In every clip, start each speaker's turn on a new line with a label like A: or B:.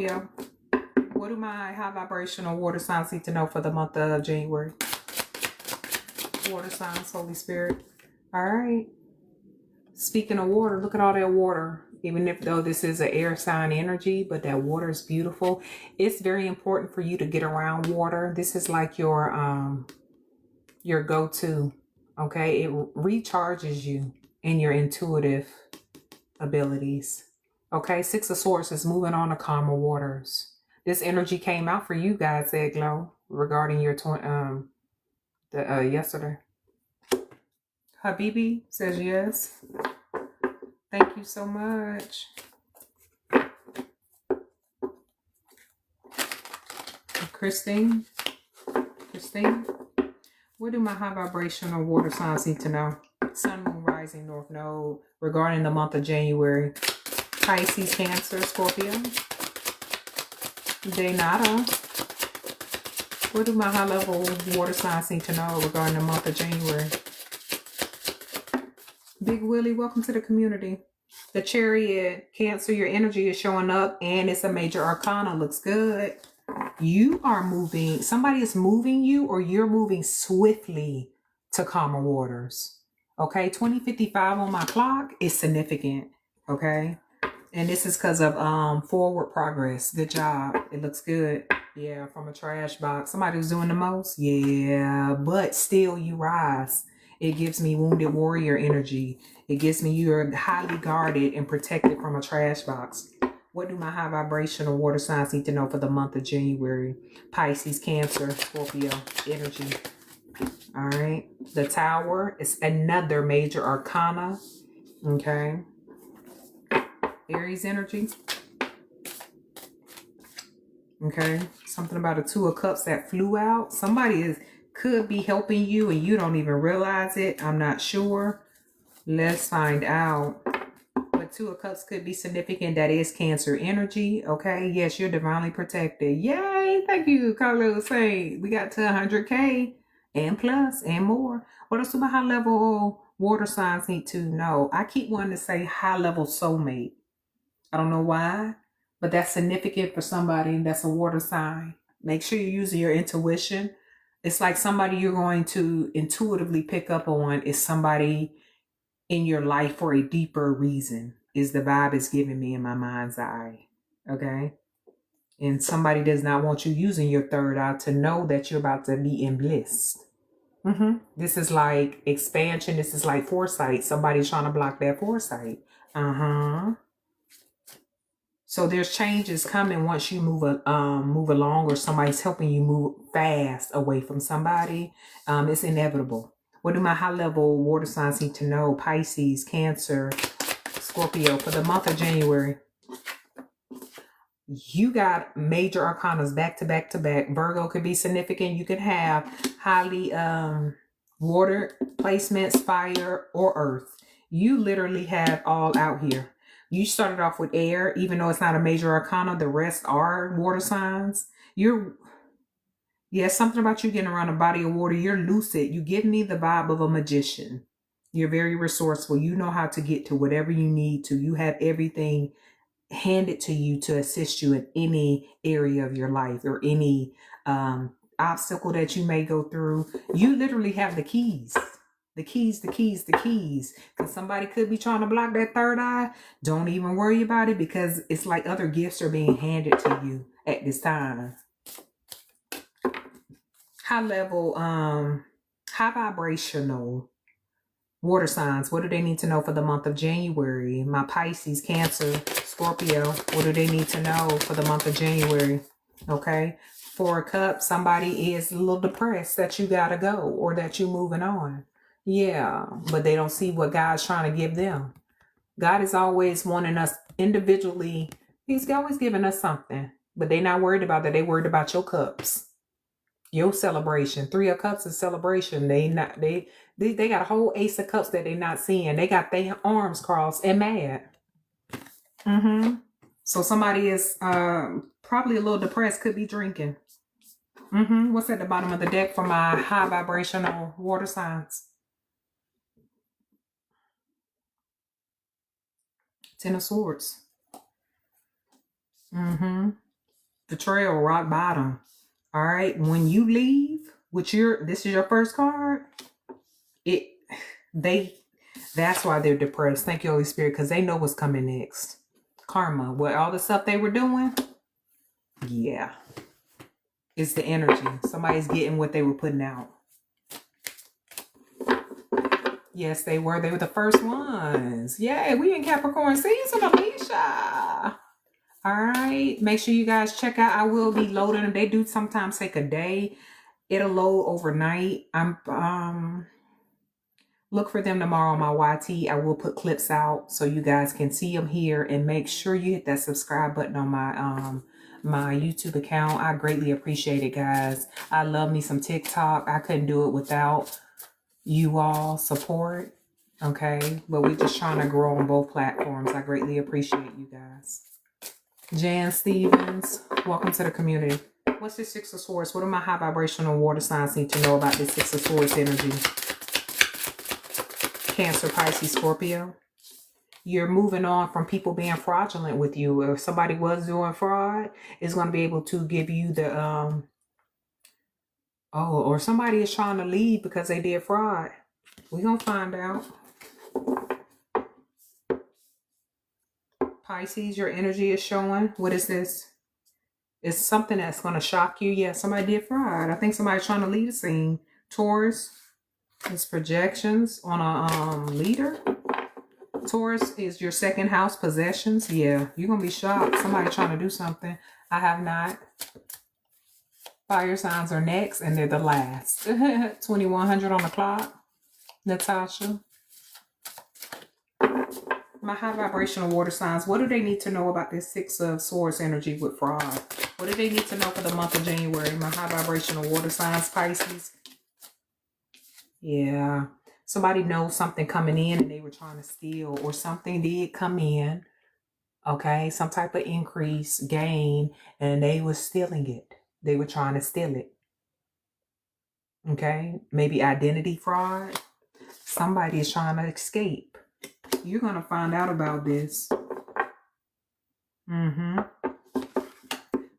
A: Yeah. What do my high vibrational water signs need to know for the month of January? Water signs, Holy Spirit. All right. Speaking of water, look at all that water. Even if though this is an air sign energy, but that water is beautiful. It's very important for you to get around water. This is like your go-to. Okay, it recharges you in your intuitive abilities. Okay, Six of Swords is moving on to calmer waters. This energy came out for you guys at Glow regarding your yesterday. Habibi says yes. Thank you so much. Christine, what do my high vibrational water signs need to know? Sun, Moon, Rising, North Node regarding the month of January. Pisces, Cancer, Scorpio. Daynata. What do my high level water signs need to know regarding the month of January? Big Willie, welcome to the community. The Chariot, Cancer, your energy is showing up and it's a major arcana. Looks good. You are moving, somebody is moving you, or you're moving swiftly to calmer waters. Okay, 2055 on my clock is significant. Okay, and this is because of forward progress. Good job. It looks good. Yeah, from a trash box. Somebody who's doing the most. Yeah, but still you rise. It gives me wounded warrior energy. It gives me you're highly guarded and protected from a trash box. What do my high vibrational water signs need to know for the month of January? Pisces, Cancer, Scorpio energy. All right. The Tower is another major arcana. Okay. Aries energy. Okay. Something about a Two of Cups that flew out. Somebody could be helping you and you don't even realize it. I'm not sure. Let's find out. Two of Cups could be significant. That is Cancer energy. Okay. Yes, you're divinely protected. Yay. Thank you, Carlos. Say we got to 100K and plus and more. What else do my high level water signs need to know? I keep wanting to say high level soulmate. I don't know why, but that's significant for somebody that's a water sign. Make sure you're using your intuition. It's like somebody you're going to intuitively pick up on is somebody in your life for a deeper reason, is the vibe it's giving me in my mind's eye. Okay. And somebody does not want you using your third eye to know that you're about to be in bliss. This is like expansion. This is like foresight. Somebody's trying to block that foresight. So there's changes coming once you move along, or somebody's helping you move fast away from somebody. It's inevitable. What do my high level water signs need to know? Pisces, Cancer, Scorpio for the month of January. You got major arcanas back to back to back. Virgo could be significant. You could have highly water placements, fire, or earth. You literally have all out here. You started off with air, even though it's not a major arcana. The rest are water signs. Something about you getting around a body of water. You're lucid. You give me the vibe of a magician. You're very resourceful. You know how to get to whatever you need to. You have everything handed to you to assist you in any area of your life or any obstacle that you may go through. You literally have the keys. The keys. Because somebody could be trying to block that third eye. Don't even worry about it, because it's like other gifts are being handed to you at this time. High level, high vibrational water signs. What do they need to know for the month of January? My Pisces, Cancer, Scorpio. What do they need to know for the month of January? Okay. Four of Cups. Somebody is a little depressed that you gotta go or that you're moving on. Yeah, but they don't see what God's trying to give them. God is always wanting us individually. He's always giving us something, but they're not worried about that. They worried about your cups, your celebration. Three of Cups is celebration. They got a whole Ace of Cups that they're not seeing. They got their arms crossed and mad. So somebody is probably a little depressed, could be drinking. What's at the bottom of the deck for my high vibrational water signs? Ten of Swords. Betrayal, rock bottom. All right. When you leave with this is your first card, that's why they're depressed. Thank you, Holy Spirit, because they know what's coming next. Karma. What all the stuff they were doing? Yeah. It's the energy. Somebody's getting what they were putting out. Yes, they were. They were the first ones. Yay, we in Capricorn season, Alicia. All right. Make sure you guys check out. I will be loading them. They do sometimes take a day. It'll load overnight. Look for them tomorrow on my YT. I will put clips out so you guys can see them here, and make sure you hit that subscribe button on my YouTube account. I greatly appreciate it, guys. I love me some TikTok. I couldn't do it without you all support. Okay, but we're just trying to grow on both platforms. I greatly appreciate you guys. Jan Stevens, welcome to the community. What's this Six of Swords? What do my high vibrational water signs need to know about this Six of Swords energy? Cancer, Pisces, Scorpio. You're moving on from people being fraudulent with you. If somebody was doing fraud, it's going to be able to give you the or somebody is trying to leave because they did fraud. We're going to find out. Pisces, your energy is showing. What is this? It's something that's going to shock you. Yeah, somebody did fraud. I think somebody's trying to lead a scene. Taurus, it's projections on a leader. Taurus is your second house, possessions. Yeah, you're going to be shocked. Somebody trying to do something. I have not. Fire signs are next, and they're the last. 2100 on the clock. Natasha. My high vibrational water signs. What do they need to know about this Six of Swords energy with fraud? What do they need to know for the month of January? My high vibrational water signs, Pisces. Yeah. Somebody knows something coming in and they were trying to steal, or something did come in. Okay. Some type of increase, gain, and they were stealing it. They were trying to steal it. Okay. Maybe identity fraud. Somebody is trying to escape. You're going to find out about this.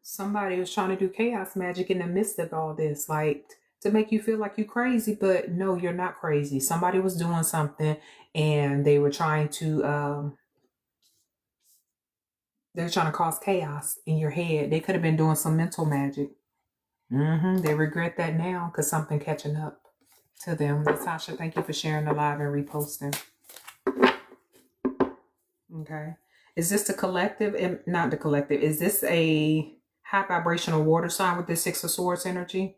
A: Somebody was trying to do chaos magic in the midst of all this. Like, to make you feel like you're crazy, but no, you're not crazy. Somebody was doing something and they were trying to cause chaos in your head. They could have been doing some mental magic. They regret that now because something catching up to them. Natasha, thank you for sharing the live and reposting. Okay. Is this the collective? Not the collective. Is this a high vibrational water sign with the Six of Swords energy?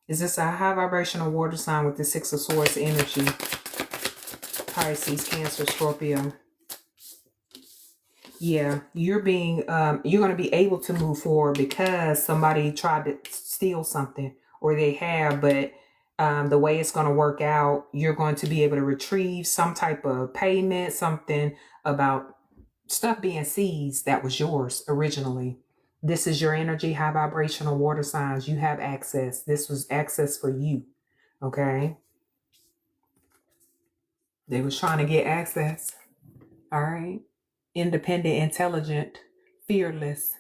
A: Is this a high vibrational water sign with the Six of Swords energy? Pisces, Cancer, Scorpio. Yeah, you're going to be able to move forward because somebody tried to steal something, or they have, but the way it's going to work out, you're going to be able to retrieve some type of payment, something about stuff being seized that was yours originally. This is your energy, high vibrational water signs. You have access. This was access for you. Okay. They was trying to get access. All right. Independent, intelligent, fearless,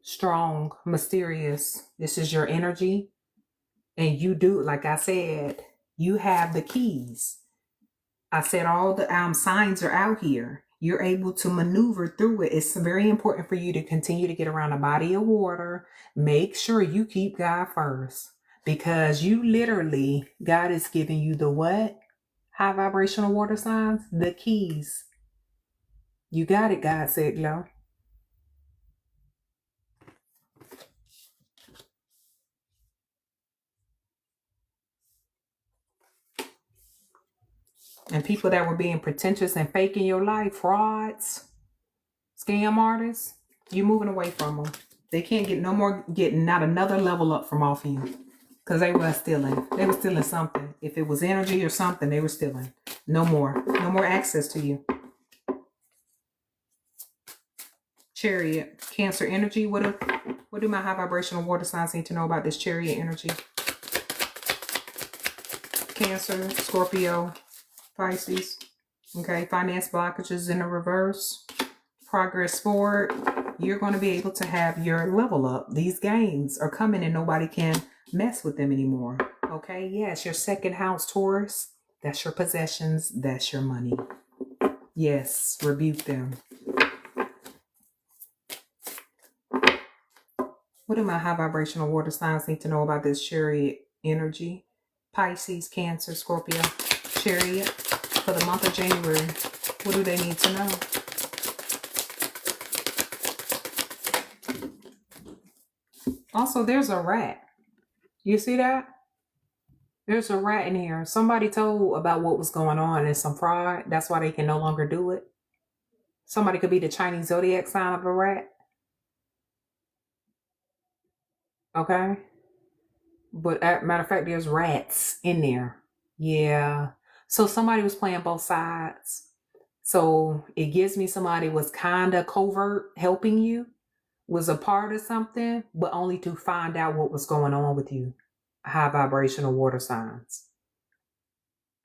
A: strong, mysterious. This is your energy. And you do, like I said, you have the keys. I said all the signs are out here. You're able to maneuver through it. It's very important for you to continue to get around a body of water. Make sure you keep God first, because you literally, God is giving you the what? High vibrational water signs, the keys. You got it, God said, Glow. And people that were being pretentious and fake in your life, frauds, scam artists, you're moving away from them. They can't get not another level up from off of you, because they were stealing. They were stealing something. If it was energy or something, they were stealing. No more access to you. Chariot, Cancer energy. What do my high vibrational water signs need to know about this Chariot energy? Cancer, Scorpio, Pisces. Okay, finance blockages in the reverse. Progress forward. You're going to be able to have your level up. These gains are coming and nobody can mess with them anymore. Okay, yes, your second house, Taurus. That's your possessions. That's your money. Yes, rebuke them. What do my high vibrational water signs need to know about this chariot energy? Pisces, Cancer, Scorpio, chariot for the month of January. What do they need to know? Also, there's a rat. You see that? There's a rat in here. Somebody told about what was going on and some fraud. That's why they can no longer do it. Somebody could be the Chinese zodiac sign of a rat. Okay? But matter of fact, there's rats in there. Yeah. So somebody was playing both sides. So it gives me somebody was kind of covert helping you, was a part of something, but only to find out what was going on with you. High vibrational water signs.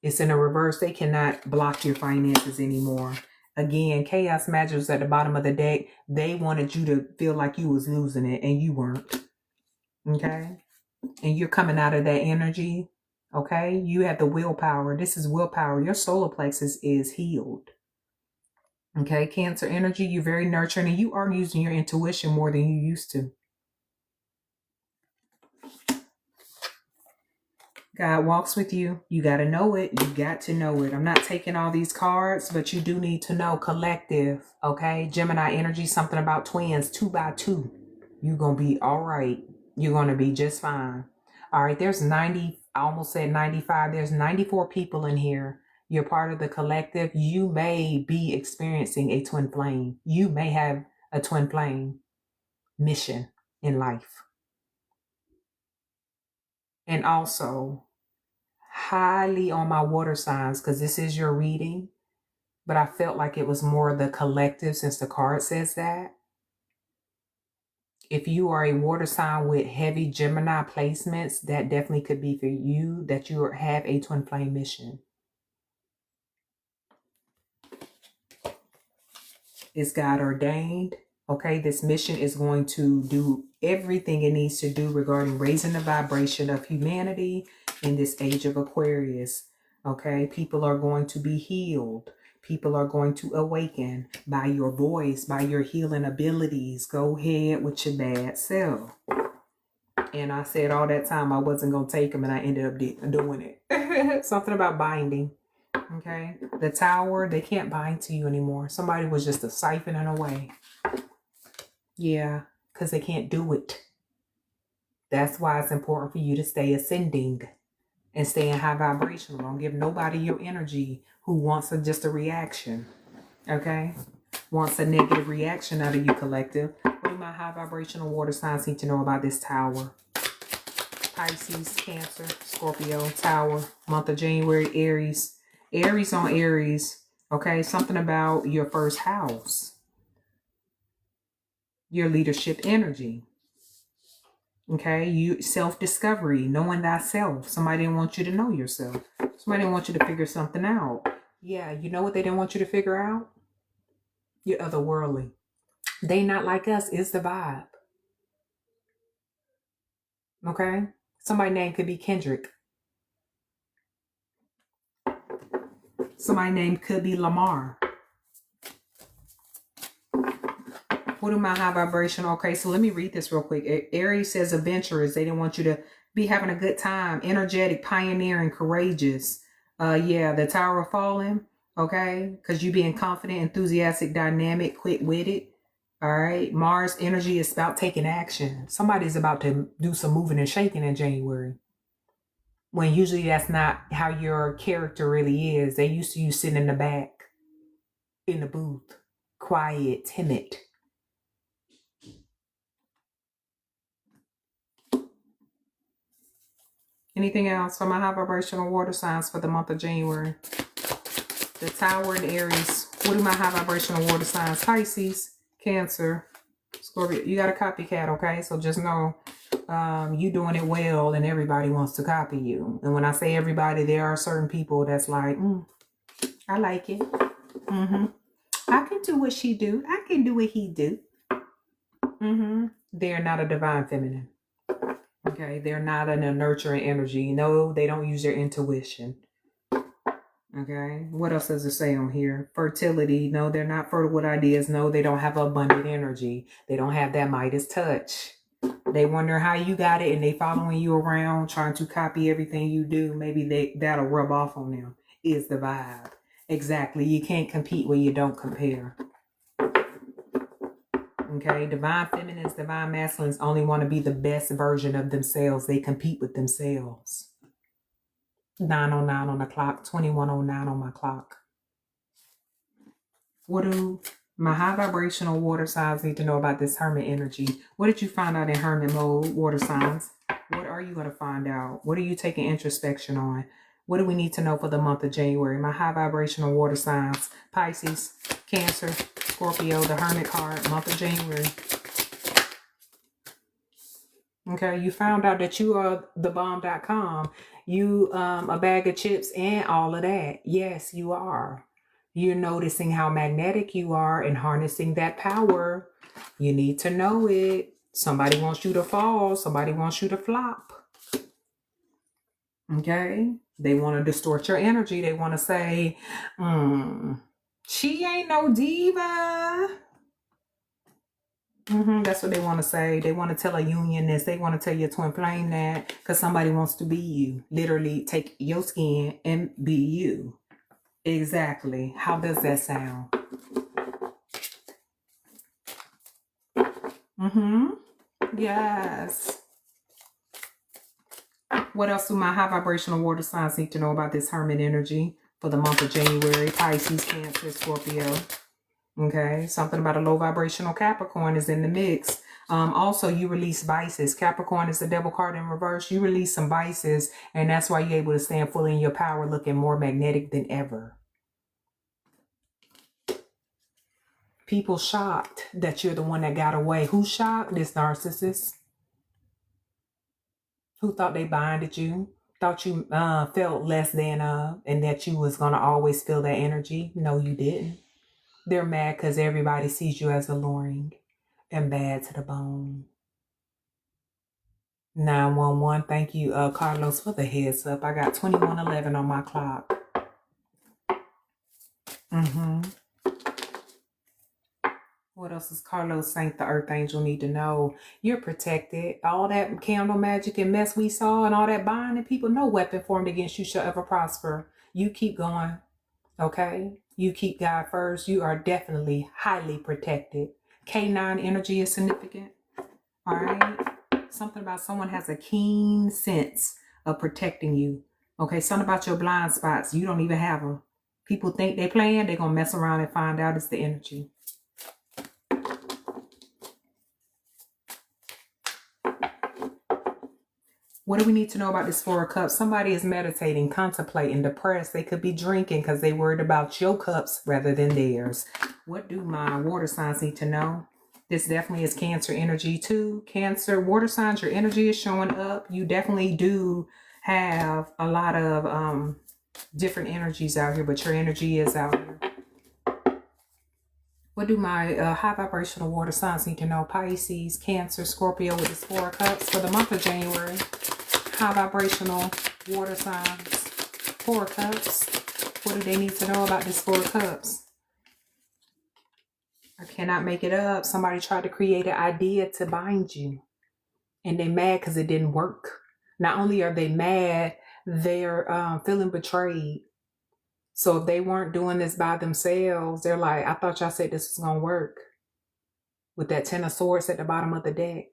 A: It's in a reverse. They cannot block your finances anymore. Again, chaos magic was at the bottom of the deck. They wanted you to feel like you was losing it and you weren't. Okay? And you're coming out of that energy. Okay? You have the willpower. This is willpower. Your solar plexus is healed. Okay? Cancer energy, you're very nurturing and you are using your intuition more than you used to. God walks with you. You got to know it. You got to know it. I'm not taking all these cards, but you do need to know collective. Okay? Gemini energy, something about twins, 2 by 2. You're going to be all right. You're going to be just fine. All right. There's 90, I almost said 95. There's 94 people in here. You're part of the collective. You may be experiencing a twin flame. You may have a twin flame mission in life. And also, highly on my water signs, because this is your reading, but I felt like it was more the collective since the card says that. If you are a water sign with heavy Gemini placements, that definitely could be for you, that you have a twin flame mission. It's God ordained. Okay, this mission is going to do everything it needs to do regarding raising the vibration of humanity in this age of Aquarius. Okay, people are going to be healed. People are going to awaken by your voice, by your healing abilities. Go ahead with your bad self. And I said all that time I wasn't going to take them, and I ended up doing it. Something about binding. Okay, the Tower, they can't bind to you anymore. Somebody was just siphoning away. Yeah, because they can't do it. That's why it's important for you to stay ascending and stay in high vibrational. Don't give nobody your energy who wants just a reaction. Okay? Wants a negative reaction out of you, collective. What do my high vibrational water signs need to know about this Tower? Pisces, Cancer, Scorpio, Tower, month of January, Aries. Aries on Aries. Okay? Something about your first house. Your leadership energy. Okay, you self-discovery, knowing thyself. Somebody didn't want you to know yourself. Somebody didn't want you to figure something out. Yeah, you know what they didn't want you to figure out? You're otherworldly. They not like us is the vibe. Okay? Somebody's name could be Kendrick. Somebody's name could be Lamar. What do my high vibration? Okay, so let me read this real quick. Aries says adventurous. They didn't want you to be having a good time. Energetic, pioneering, courageous. Yeah, the Tower of Falling. Okay, because you being confident, enthusiastic, dynamic, quick-witted. All right. Mars energy is about taking action. Somebody's about to do some moving and shaking in January. When usually that's not how your character really is. They used to you sitting in the back, in the booth, quiet, timid. Anything else for my high vibrational water signs for the month of January? The Tower in Aries. What do my high vibrational water signs? Pisces, Cancer, Scorpio. You got a copycat, okay? So just know you doing it well and everybody wants to copy you. And when I say everybody, there are certain people that's like, I like it. I can do what she do. I can do what he do. They're not a divine feminine. Okay, they're not in a nurturing energy. No, they don't use their intuition. Okay, what else does it say on here? Fertility. No, they're not fertile with ideas. No, they don't have abundant energy. They don't have that Midas touch. They wonder how you got it, and they following you around trying to copy everything you do. Maybe that'll rub off on them. Is the vibe. Exactly. You can't compete where you don't compare. Okay, divine feminines, divine masculines only want to be the best version of themselves. They compete with themselves. 9:09 on the clock, 21:09 on my clock. What do my high vibrational water signs need to know about this hermit energy? What did you find out in hermit mode, water signs? What are you going to find out? What are you taking introspection on? What do we need to know for the month of January? My high vibrational water signs, Pisces, Cancer, Scorpio, the hermit card, month of January. Okay, you found out that you are thebomb.com. You a bag of chips and all of that. Yes, you are. You're noticing how magnetic you are and harnessing that power. You need to know it. Somebody wants you to fall. Somebody wants you to flop. Okay? They want to distort your energy. They want to say, she ain't no diva. That's what they want to say. They want to tell a union this. They want to tell your twin flame that because somebody wants to be you. Literally take your skin and be you. Exactly. How does that sound? Yes. What else do my high vibrational water signs need to know about this hermit energy for the month of January? Pisces, Cancer, Scorpio. Okay, something about a low vibrational Capricorn is in the mix. Also, you release vices. Capricorn is the devil card in reverse. You release some vices, and that's why you're able to stand fully in your power, looking more magnetic than ever. People shocked that you're the one that got away. Who's shocked? This narcissist. Who thought they binded you? Thought you felt less than and that you was going to always feel that energy. No, you didn't. They're mad because everybody sees you as alluring and bad to the bone. 911. Thank you, Carlos, for the heads up. I got 21:11 on my clock. What else does Carlos Saint, the Earth Angel, need to know? You're protected. All that candle magic and mess we saw and all that binding people, no weapon formed against you shall ever prosper. You keep going. Okay? You keep God first. You are definitely highly protected. K9 energy is significant. All right? Something about someone has a keen sense of protecting you. Okay? Something about your blind spots. You don't even have them. People think they're playing. They're going to mess around and find out it's the energy. What do we need to know about this Four of Cups? Somebody is meditating, contemplating, depressed. They could be drinking because they worried about your cups rather than theirs. What do my water signs need to know? This definitely is Cancer energy too. Cancer, water signs, your energy is showing up. You definitely do have a lot of different energies out here, but your energy is out here. What do my high vibrational water signs need to know? Pisces, Cancer, Scorpio with this Four of Cups for the month of January. High vibrational water signs, Four of Cups. What do they need to know about this Four of Cups? I cannot make it up. Somebody tried to create an idea to bind you. And they're mad because it didn't work. Not only are they mad, they're feeling betrayed. So if they weren't doing this by themselves, they're like, I thought y'all said this was going to work. With that Ten of Swords at the bottom of the deck.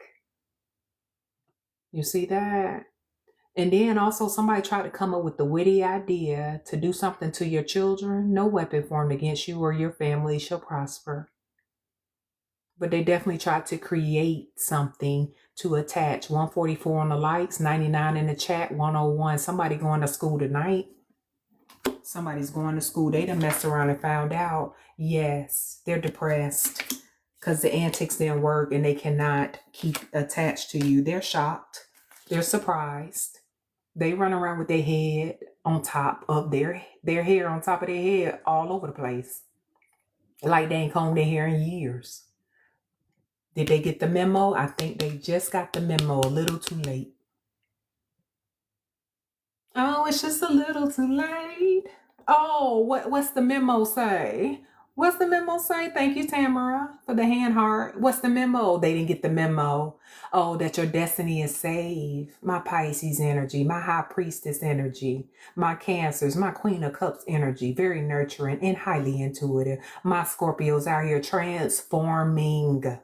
A: You see that? And then also somebody tried to come up with the witty idea to do something to your children. No weapon formed against you or your family shall prosper. But they definitely tried to create something to attach. 144 on the likes, 99 in the chat, 101. Somebody going to school tonight. Somebody's going to school. They done messed around and found out. Yes, they're depressed because the antics didn't work and they cannot keep attached to you. They're shocked. They're surprised. They run around with their head on top of their hair on top of their head all over the place. Like they ain't combed their hair in years. Did they get the memo? I think they just got the memo a little too late. Oh, it's just a little too late. Oh, what's the memo say? What's the memo say? Thank you, Tamara, for the hand heart. What's the memo? They didn't get the memo. Oh, that your destiny is saved. My Pisces energy, my high priestess energy, my Cancers, my Queen of Cups energy, very nurturing and highly intuitive. My Scorpios out here transforming,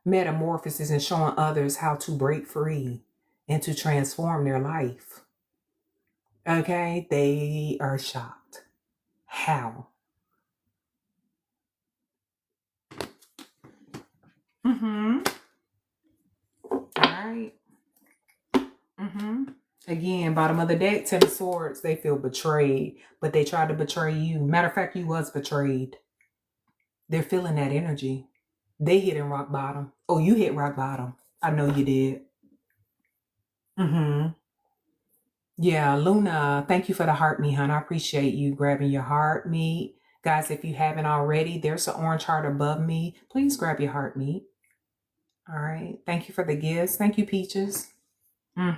A: metamorphosis, and showing others how to break free and to transform their life. Okay, they are shocked. How? All right. Again, bottom of the deck, 10 of Swords. They feel betrayed, but they tried to betray you. Matter of fact, you was betrayed. They're feeling that energy. They hitting rock bottom. Oh, you hit rock bottom. I know you did. Yeah, Luna, thank you for the heart meat, hon. I appreciate you grabbing your heart meat. Guys, if you haven't already, there's an orange heart above me. Please grab your heart meat. All right. Thank you for the gifts. Thank you, Peaches. All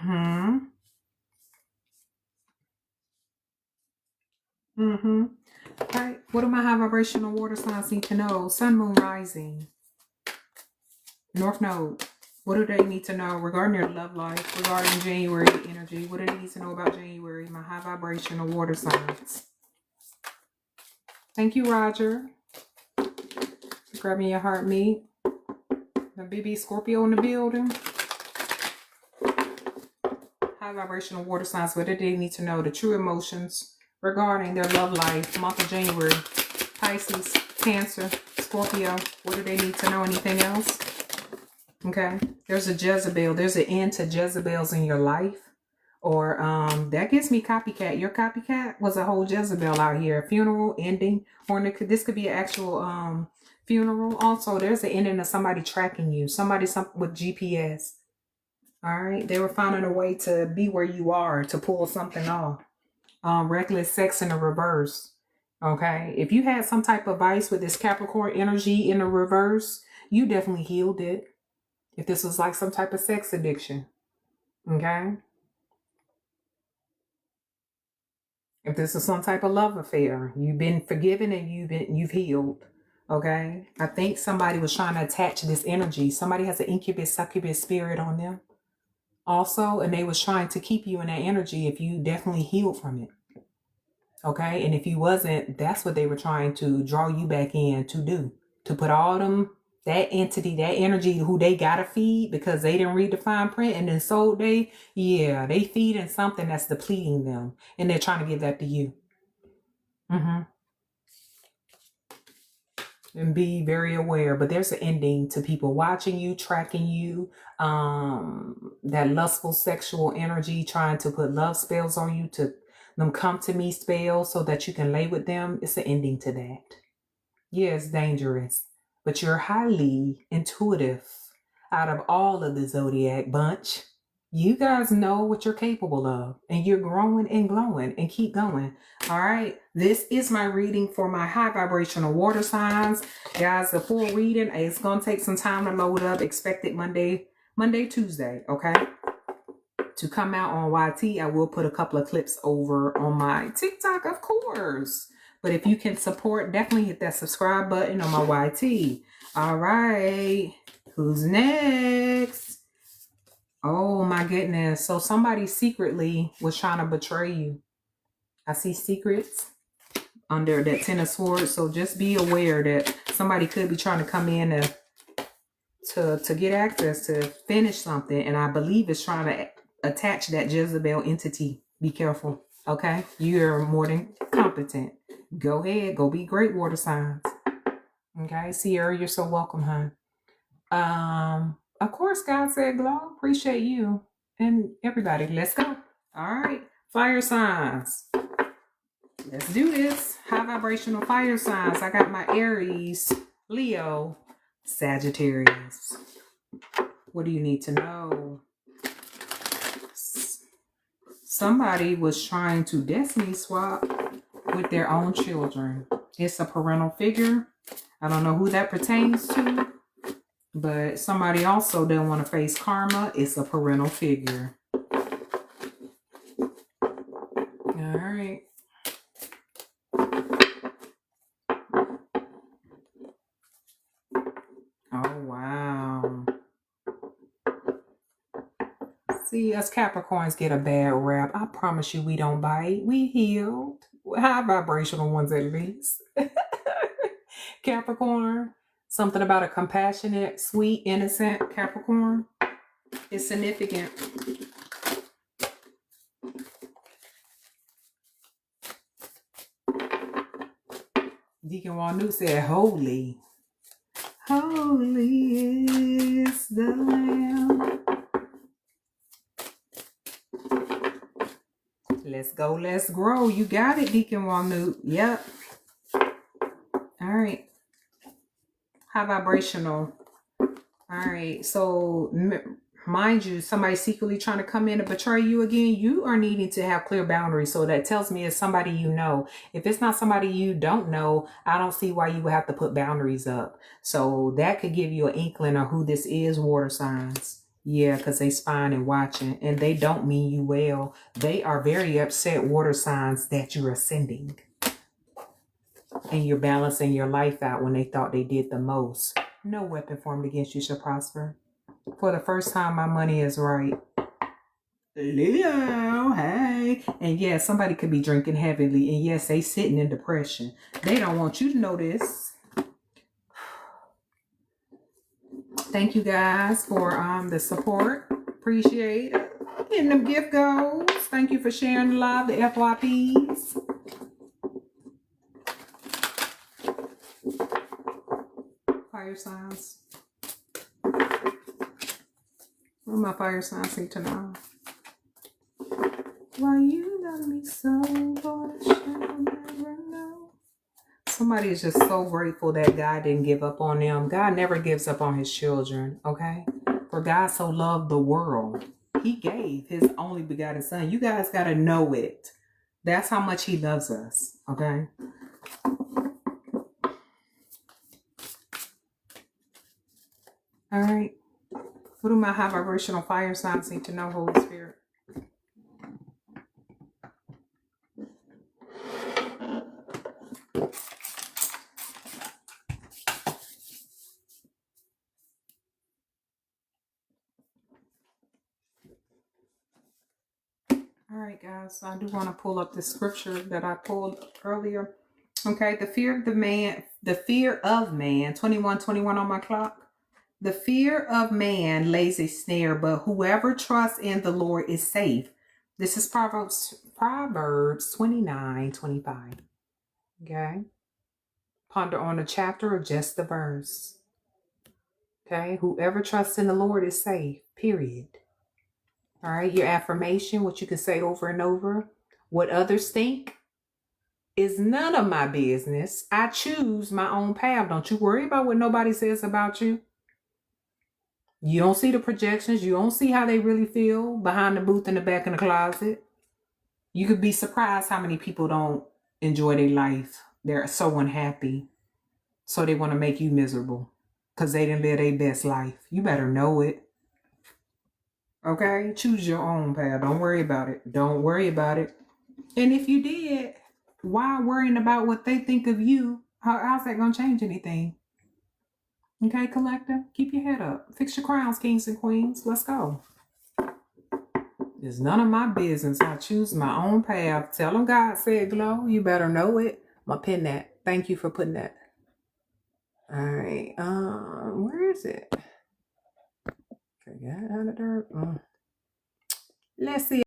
A: right. What do my high vibrational water signs need to know? Sun, moon, rising. North Node. What do they need to know regarding their love life, regarding January energy? What do they need to know about January? My high vibrational water signs. Thank you, Roger. Grab me your heart meat. The BB Scorpio in the building. High vibrational water signs. What do they need to know? The true emotions regarding their love life. Month of January. Pisces, Cancer, Scorpio. What do they need to know? Anything else? Okay. There's a Jezebel. There's an end to Jezebels in your life. Or that gives me copycat. Your copycat was a whole Jezebel out here. Funeral ending. Or this could be an actual funeral. Also, there's an ending of somebody tracking you. Somebody with GPS. All right. They were finding a way to be where you are, to pull something off. Reckless sex in the reverse. Okay. If you had some type of vice with this Capricorn energy in the reverse, you definitely healed it. If this was like some type of sex addiction. Okay. If this is some type of love affair, you've been forgiven and you've healed. Okay. I think somebody was trying to attach this energy. Somebody has an incubus, succubus spirit on them. Also, and they was trying to keep you in that energy if you definitely healed from it. Okay. And if you wasn't, that's what they were trying to draw you back in to do. To put all them, that entity, that energy who they gotta feed because they didn't read the fine print and then so they feeding something that's depleting them. And they're trying to give that to you. And be very aware, but there's an ending to people watching you, tracking you, that lustful sexual energy, trying to put love spells on you, to them come to me spells so that you can lay with them. It's an ending to that. Yeah, it's dangerous, but you're highly intuitive out of all of the zodiac bunch. You guys know what you're capable of, and you're growing and glowing, and keep going. All right. This is my reading for my high vibrational water signs. Guys, the full reading is going to take some time to load up. Expect it Monday, Tuesday. Okay. To come out on YT, I will put a couple of clips over on my TikTok, of course. But if you can support, definitely hit that subscribe button on my YT. All right. Who's next? Oh my goodness. So somebody secretly was trying to betray you. I see secrets under that 10 of Swords. So just be aware that somebody could be trying to come in to get access to finish something. And I believe it's trying to attach that Jezebel entity. Be careful. Okay. You're more than competent. Go ahead. Go be great, water signs. Okay. Sierra, you're so welcome, hon. Of course, God said glow. Appreciate you and everybody. Let's go. All right. Fire signs. Let's do this. High vibrational fire signs. I got my Aries, Leo, Sagittarius. What do you need to know? Somebody was trying to destiny swap with their own children. It's a parental figure. I don't know who that pertains to. But somebody also doesn't want to face karma. It's a parental figure. All right. Oh, wow. See, us Capricorns get a bad rap. I promise you we don't bite. We healed. High vibrational ones at least. Capricorn. Something about a compassionate, sweet, innocent Capricorn is significant. Deacon Wanu said, holy. Holy is the Lamb. Let's go, let's grow. You got it, Deacon Wanu. Yep. All right. High vibrational. All right. So, mind you, somebody secretly trying to come in and betray you again. You are needing to have clear boundaries. So that tells me it's somebody you know. If it's not somebody you don't know, I don't see why you would have to put boundaries up. So that could give you an inkling of who this is, water signs. Yeah, because they spying and watching, and they don't mean you well. They are very upset, water signs, that you're ascending. And you're balancing your life out when they thought they did the most. No weapon formed against you shall prosper. For the first time, my money is right. Leo, hey. And yes, somebody could be drinking heavily. And yes, they sitting in depression. They don't want you to know this. Thank you guys for the support. Appreciate it. Getting them gift goals. Thank you for sharing the live, the FYPs. Fire signs. What my fire signs need to know? Why you love me so, but I shall never know. Somebody is just so grateful that God didn't give up on them. God never gives up on his children, okay? For God so loved the world. He gave his only begotten son. You guys got to know it. That's how much he loves us, okay? All right. What do my high vibrational fire signs need to know, Holy Spirit? All right, guys. I do want to pull up the scripture that I pulled earlier. Okay, the fear of man, 21:21 on my clock. The fear of man lays a snare, but whoever trusts in the Lord is safe. This is Proverbs 29:25. Okay. Ponder on a chapter or just the verse. Okay. Whoever trusts in the Lord is safe. Period. All right. Your affirmation, what you can say over and over. What others think is none of my business. I choose my own path. Don't you worry about what nobody says about you. You don't see the projections. You don't see how they really feel behind the booth in the back in the closet. You could be surprised how many people don't enjoy their life. They're so unhappy. So they want to make you miserable because they didn't live their best life. You better know it. Okay? Choose your own path. Don't worry about it. Don't worry about it. And if you did, why worrying about what they think of you? How's that going to change anything? Okay, collector, keep your head up. Fix your crowns, kings and queens. Let's go. It's none of my business. I choose my own path. Tell them God said glow. You better know it. I'm going to pin that. Thank you for putting that. All right. Where is it? Forgot how to do it. Let's see.